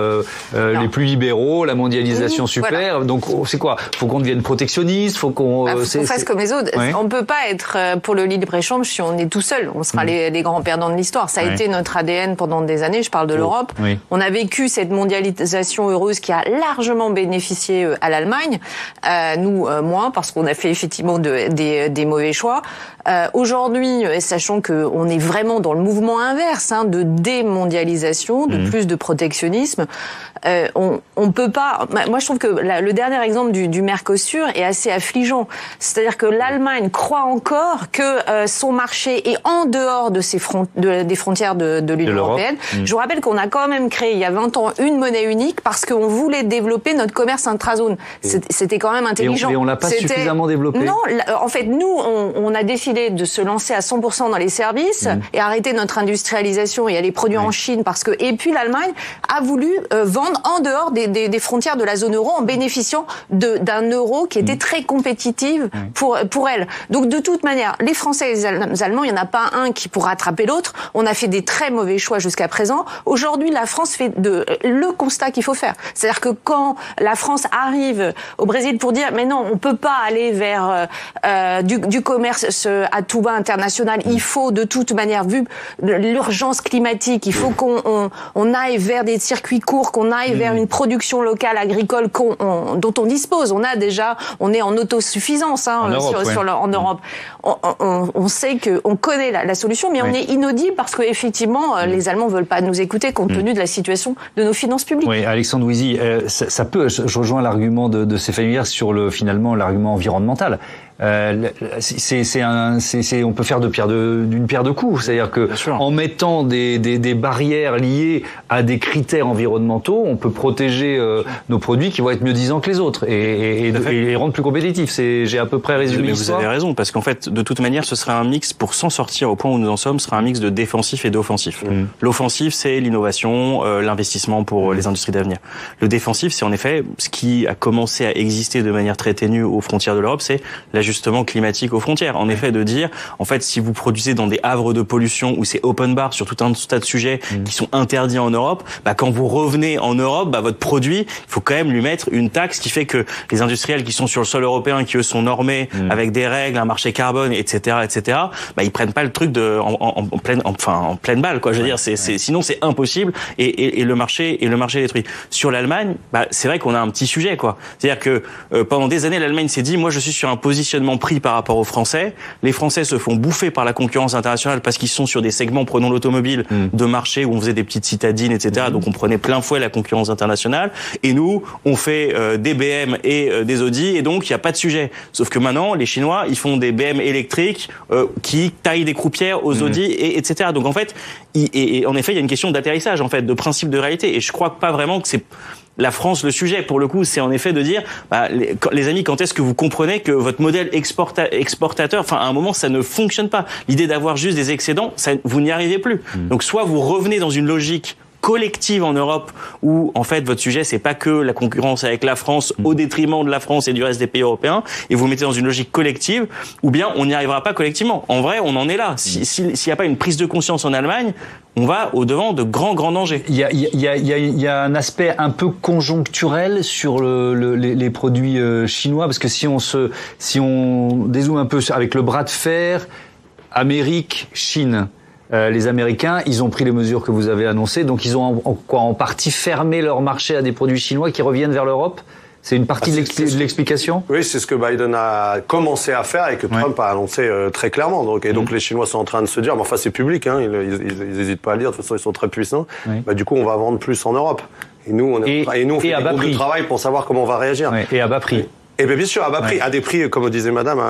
les plus libéraux, la mondialisation super. Voilà. Donc c'est quoi? Faut qu'on devienne protectionniste, faut qu'on fasse comme les autres. On peut pas être pour le libre-échange si on est tout seul. On sera les grands perdants de l'histoire. Ça a été notre ADN pendant des années. Je parle de l'Europe. On a vécu cette mondialisation heureuse qui a largement bénéficié à l'Allemagne, nous moins parce qu'on a fait effectivement des mauvais choix. Aujourd'hui, sachant qu'on est vraiment dans le mouvement inverse, de démondialisation, de plus de protectionnisme, on peut pas. Moi, je trouve que le dernier exemple du Mercosur est assez affligeant. C'est-à-dire que l'Allemagne croit encore que son marché est en dehors de des frontières de l'Union européenne. Je vous rappelle qu'on a quand même créé il y a 20 ans une monnaie unique parce qu'on voulait développer notre commerce intra-zone. C'était quand même intelligent. Et on l'a pas suffisamment développé. Non, en fait, nous, on a décidé de se lancer à 100% dans les services et arrêter notre industrialisation et aller produire en Chine et puis l'Allemagne a voulu vendre en dehors des frontières de la zone euro en bénéficiant d'un euro qui était très compétitif pour elle. Donc de toute manière, les Français et les Allemands, il n'y en a pas un qui pourra attraper l'autre. On a fait des très mauvais choix jusqu'à présent. Aujourd'hui, la France fait le constat qu'il faut faire. C'est-à-dire que quand la France arrive au Brésil pour dire mais non, on peut pas aller vers du commerce à tout va international. Il faut de toute manière, vu l'urgence climatique, il faut qu'on aille vers des circuits courts, qu'on aille vers une production locale agricole dont on dispose. On est en autosuffisance en Europe. On sait qu'on connaît la solution, mais on est inaudible parce qu'effectivement, les Allemands ne veulent pas nous écouter compte tenu de la situation de nos finances publiques. Oui, Alexandre Wizy, ça peut, je rejoins l'argument de Stéphanie Villers sur finalement l'argument environnemental. On peut faire d'une pierre deux coups, c'est-à-dire que en mettant des barrières liées à des critères environnementaux, on peut protéger nos produits qui vont être mieux disants que les autres et les rendre plus compétitifs. J'ai à peu près résumé l'histoire. Vous avez raison, parce qu'en fait, de toute manière, ce sera un mix pour s'en sortir au point où nous en sommes, ce sera un mix de défensif et d'offensif. L'offensif, c'est l'innovation, l'investissement pour les industries d'avenir. Le défensif, c'est en effet ce qui a commencé à exister de manière très ténue aux frontières de l'Europe, c'est l'ajustement climatique aux frontières. En effet, de dire, en fait, si vous produisez dans des havres de pollution où c'est open bar sur tout un tas de sujets qui sont interdits en Europe, quand vous revenez en Europe, votre produit, il faut quand même lui mettre une taxe qui fait que les industriels qui sont sur le sol européen, qui eux sont normés avec des règles, un marché carbone, etc., ils prennent pas le truc en pleine balle, quoi. Je veux dire, sinon c'est impossible et le marché est détruit. Sur l'Allemagne, c'est vrai qu'on a un petit sujet, quoi. C'est-à-dire que pendant des années, l'Allemagne s'est dit, moi je suis sur un positionnement prix par rapport aux Français. Les Français se font bouffer par la concurrence internationale parce qu'ils sont sur des segments, prenons l'automobile, de marché où on faisait des petites citadines, etc. Donc on prenait plein fouet la concurrence internationale. Et nous, on fait des BM et des Audi, et donc il n'y a pas de sujet. Sauf que maintenant, les Chinois, ils font des BM électriques qui taillent des croupières aux Audi, etc. Donc en fait, en effet, il y a une question d'atterrissage, en fait, de principe de réalité. Et je crois pas vraiment que c'est la France le sujet. Pour le coup, c'est en effet de dire, les amis, quand est-ce que vous comprenez que votre modèle exportateur, à un moment, ça ne fonctionne pas. L'idée d'avoir juste des excédents, vous n'y arrivez plus. Donc soit vous revenez dans une logique collective en Europe où en fait votre sujet c'est pas que la concurrence avec la France au détriment de la France et du reste des pays européens, et vous mettez dans une logique collective, ou bien on n'y arrivera pas collectivement. En vrai, on en est là. S'il n'y a pas une prise de conscience en Allemagne, on va au-devant de grands dangers. Il y a un aspect un peu conjoncturel sur les produits chinois, parce que si on dézoome un peu avec le bras de fer Amérique-Chine, les Américains, ils ont pris les mesures que vous avez annoncées, donc ils ont en partie fermé leur marché à des produits chinois qui reviennent vers l'Europe. C'est une partie de l'explication. Oui, c'est ce que Biden a commencé à faire et que Trump a annoncé très clairement. Donc les Chinois sont en train de se dire, mais enfin c'est public, ils n'hésitent pas à le dire. De toute façon, ils sont très puissants. Du coup, on va vendre plus en Europe. Et nous, on fait des groupes de travail pour savoir comment on va réagir. Et à bas prix. Et bien sûr, à bas prix, à des prix, comme disait Madame,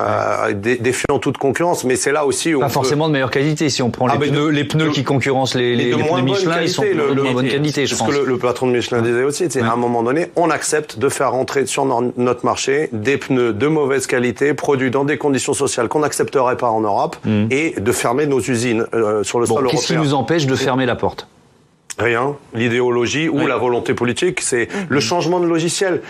défiant toute concurrence. Mais c'est là aussi où pas forcément de meilleure qualité. Si on prend les pneus qui concurrencent les pneus Michelin, ils sont de moins bonne qualité, je pense. Ce que le patron de Michelin disait aussi, c'est à un moment donné, on accepte de faire rentrer sur notre marché des pneus de mauvaise qualité, produits dans des conditions sociales qu'on n'accepterait pas en Europe, et de fermer nos usines sur le sol européen. Qu'est-ce qui nous empêche de fermer la porte ? Rien. L'idéologie ou la volonté politique, c'est le changement de logiciel.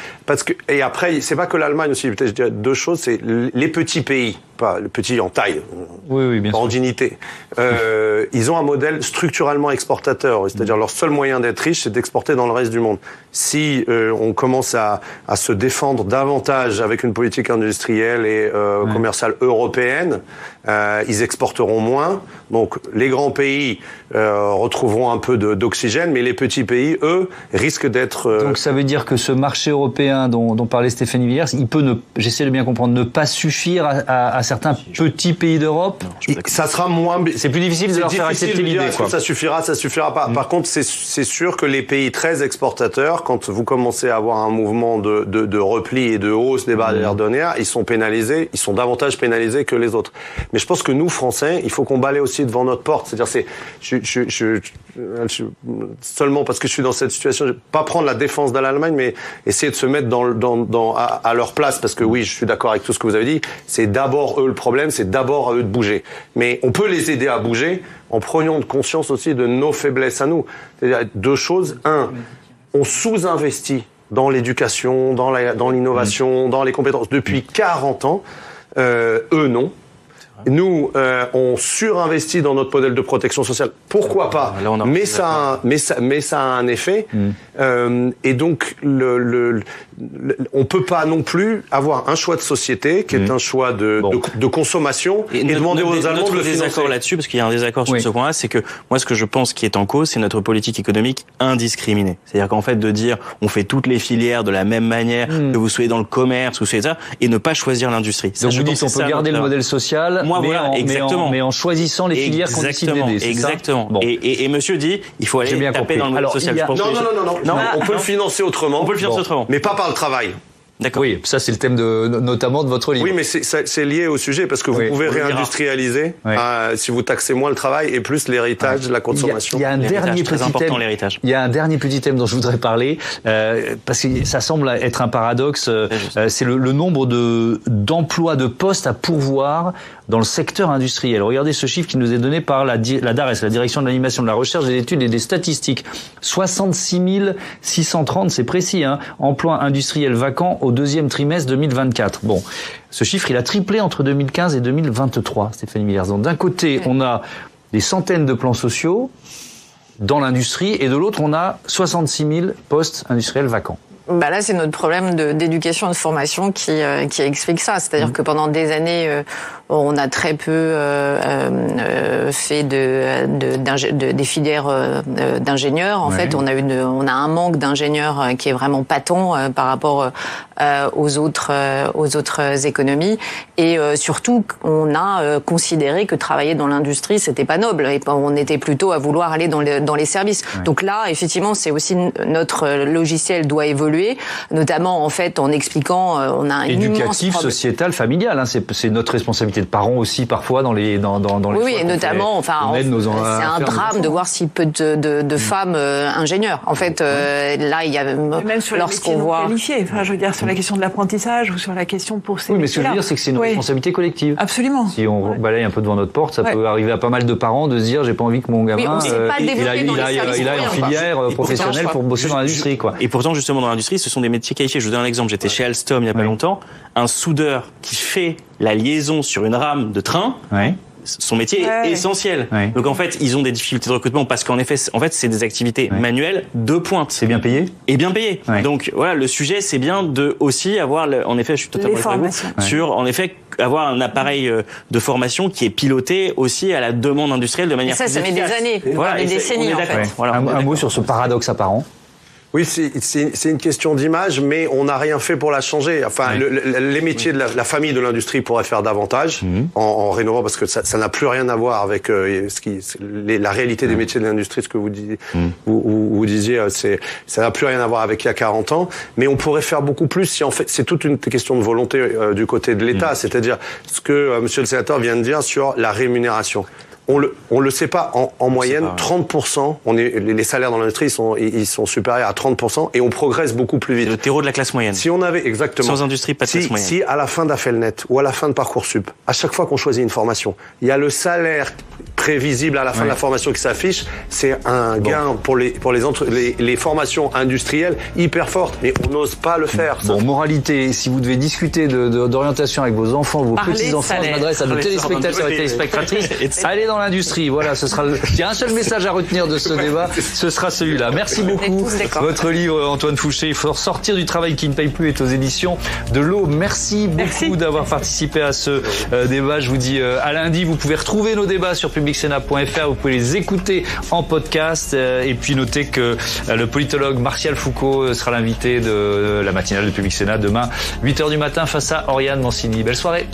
Et après, c'est pas que l'Allemagne aussi. Peut-être je dirais deux choses. C'est les petits pays, pas les petits en taille, bien en dignité. Ils ont un modèle structurellement exportateur. C'est-à-dire leur seul moyen d'être riche, c'est d'exporter dans le reste du monde. Si on commence à se défendre davantage avec une politique industrielle et commerciale européenne, ils exporteront moins. Donc les grands pays retrouveront un peu d'oxygène, mais les petits pays, eux, risquent d'être... Donc ça veut dire que ce marché européen dont parlait Stéphanie Villers, il peut, j'essaie de bien comprendre, ne pas suffire à certains petits pays d'Europe. Ça sera moins... C'est plus difficile de leur faire accepter l'idée. Ça suffira pas. Par contre, c'est sûr que les pays très exportateurs, quand vous commencez à avoir un mouvement de repli et de hausse des barrières douanières, ils sont pénalisés, ils sont davantage pénalisés que les autres. Mais je pense que nous, Français, il faut qu'on balaye aussi devant notre porte. C'est-à-dire, seulement parce que je suis dans cette situation, je vais pas prendre la défense de l'Allemagne, mais essayer de se mettre à leur place, parce que oui, je suis d'accord avec tout ce que vous avez dit. C'est d'abord eux le problème, c'est d'abord à eux de bouger. Mais on peut les aider à bouger en prenant conscience aussi de nos faiblesses à nous. C'est-à-dire deux choses. Un, on sous-investit dans l'éducation, dans l'innovation, dans les compétences depuis 40 ans. Eux, non. Nous, on surinvestit dans notre modèle de protection sociale. Pourquoi pas ? Mais ça a un effet. Et donc, on peut pas non plus avoir un choix de société qui est un choix de consommation et demander aux Allemands de le financer. Désaccord là-dessus, parce qu'il y a un désaccord sur ce point-là, c'est que moi, ce que je pense qui est en cause, c'est notre politique économique indiscriminée. C'est-à-dire qu'en fait, de dire on fait toutes les filières de la même manière, que vous soyez dans le commerce, que vous soyez ça, et ne pas choisir l'industrie. Donc vous dites on peut garder le modèle social, mais en choisissant les filières qu'on décide d'aider. Exactement. Bon. Et monsieur dit, il faut aller taper dans le modèle social. Non, on peut le financer autrement. On peut le financer autrement. Mais pas par le travail. D'accord. Oui, ça c'est le thème notamment de votre livre. Oui, mais c'est lié au sujet parce que vous pouvez réindustrialiser si vous taxez moins le travail et plus l'héritage, la consommation. Il y a un dernier petit thème. Il y a un dernier petit thème dont je voudrais parler parce que ça semble être un paradoxe. C'est le nombre d'emplois, de postes à pourvoir dans le secteur industriel. Regardez ce chiffre qui nous est donné par la DARES, la Direction de l'animation de la recherche, des études et des statistiques. 66 630, c'est précis, emplois industriels vacants au deuxième trimestre 2024. Bon, ce chiffre, il a triplé entre 2015 et 2023, Stéphanie Millerzan. D'un côté, on a des centaines de plans sociaux dans l'industrie, et de l'autre, on a 66 000 postes industriels vacants. Là, c'est notre problème d'éducation et de formation qui explique ça. C'est-à-dire que pendant des années, on a très peu fait des filières d'ingénieurs. En fait, on a un manque d'ingénieurs qui est vraiment patent par rapport aux autres économies. Et surtout, on a considéré que travailler dans l'industrie, c'était pas noble. Et on était plutôt à vouloir aller dans les services. Ouais. Donc là, effectivement, c'est aussi notre logiciel doit évoluer. Notamment en fait en expliquant on a un éducatif, sociétal, familial. C'est notre responsabilité de parents aussi parfois dans les oui, et notamment c'est un drame de voir si peu de femmes ingénieurs. En fait, là il y a même sur lorsqu'on voit qualifiés. Enfin, je veux dire sur la question de l'apprentissage ou sur la question pour ces. Oui, mais ce que je veux dire, c'est que c'est une responsabilité collective. Absolument. Si on balaye un peu devant notre porte, ça peut arriver à pas mal de parents de se dire j'ai pas envie que mon gamin il a une filière professionnelle pour bosser dans l'industrie, quoi. Et pourtant justement dans l'industrie, ce sont des métiers qualifiés. Je vous donne un exemple. J'étais chez Alstom il y a pas longtemps. Un soudeur qui fait la liaison sur une rame de train. Son métier est essentiel. Donc en fait, ils ont des difficultés de recrutement parce qu'en effet, c'est des activités manuelles de pointe. C'est bien payé. Et bien payé. Donc voilà, le sujet, c'est bien de aussi avoir, en effet, je suis totalement d'accord avec vous, sur en effet avoir un appareil de formation qui est piloté aussi à la demande industrielle de manière. Et ça met des années, des décennies en fait. Voilà, un mot sur ce paradoxe apparent. Oui, c'est une question d'image, mais on n'a rien fait pour la changer. Enfin, les métiers de la famille de l'industrie pourraient faire davantage en rénovant, parce que ça n'a plus rien à voir avec la réalité des métiers de l'industrie. Ce que vous disiez, vous disiez, ça n'a plus rien à voir avec il y a 40 ans. Mais on pourrait faire beaucoup plus si en fait c'est toute une question de volonté du côté de l'État, c'est-à-dire ce que Monsieur le sénateur vient de dire sur la rémunération. On le sait pas. En moyenne, 30%. Les salaires dans l'industrie, ils sont supérieurs à 30% et on progresse beaucoup plus vite. Le terreau de la classe moyenne. Si on avait, exactement. Sans industrie, pas de classe moyenne. Si à la fin d'Affelnet ou à la fin de Parcoursup, à chaque fois qu'on choisit une formation, il y a le salaire prévisible à la fin de la formation qui s'affiche, c'est un gain pour les formations industrielles hyper fortes, mais on n'ose pas le faire. Bon, moralité, si vous devez discuter d'orientation avec vos enfants, vos petits-enfants, je m'adresse à nos téléspectateurs et téléspectatrices, allez dans l'industrie. Voilà, il y a un seul message à retenir de ce débat, ce sera celui-là. Merci beaucoup. Votre livre, Antoine Fouché, Il faut sortir du travail qui ne paye plus, est aux éditions de l'Aube. Merci beaucoup d'avoir participé à ce débat. Je vous dis à lundi. Vous pouvez retrouver nos débats sur publicsena.fr. Vous pouvez les écouter en podcast. Et puis notez que le politologue Martial Foucault sera l'invité de la matinale de Public Sénat demain, 8h du matin, face à Oriane Mancini. Belle soirée.